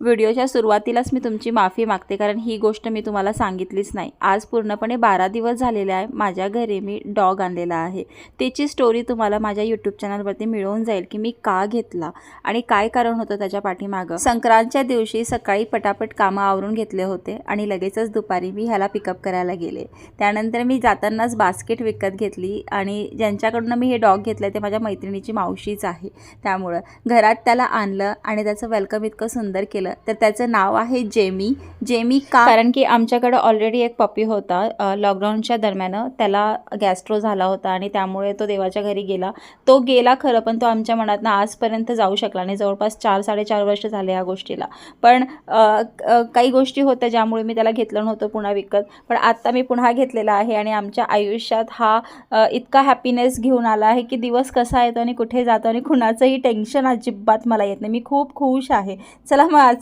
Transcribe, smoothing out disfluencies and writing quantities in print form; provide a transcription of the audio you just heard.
व्हिडिओच्या सुरुवातीलाच मी तुमची माफी मागते, कारण ही गोष्ट मी तुम्हाला सांगितलीच नाही। आज पूर्णपणे 12 दिवस झालेले आहे माझ्या घरी मी डॉग आणलेला आहे। त्याची स्टोरी तुम्हाला माझ्या यूट्यूब चॅनलवरती मिळून जाईल की मी का घेतला आणि काय कारण होतं त्याच्या पाठीमागं। संक्रांतच्या दिवशी सकाळी पटापट कामं आवरून घेतले होते आणि लगेचच दुपारी मी ह्याला पिकअप करायला गेले। त्यानंतर मी जातानाच बास्केट विकत घेतली आणि ज्यांच्याकडून मी हे डॉग घेतलं ते माझ्या मैत्रिणीची मावशीच आहे। त्यामुळे घरात त्याला आणलं आणि त्याचं वेलकम इतकं सुंदर केलं। तर त्याचं नाव आहे जेमी। जेमी का? कारण की आमच्याकडे ऑलरेडी एक पप्पी होता, लॉकडाऊनच्या दरम्यान त्याला गॅस्ट्रो झाला होता आणि त्यामुळे तो देवाच्या घरी गेला। तो गेला खरं, पण तो आमच्या मनातनं आजपर्यंत जाऊ शकला नाही। जवळपास 4-4.5 वर्ष झाले या गोष्टीला। पण काही गोष्टी होत्या ज्यामुळे मी त्याला घेतलं नव्हतं पुन्हा विकत, पण आता मी पुन्हा घेतलेला आहे आणि आमच्या आयुष्यात हा इतका हॅपीनेस घेऊन आला आहे की दिवस कसा येतो आणि कुठे जातो आणि कुणाचंही टेन्शन अजिबात मला येत नाही। मी खूप खुश आहे। चला मग आज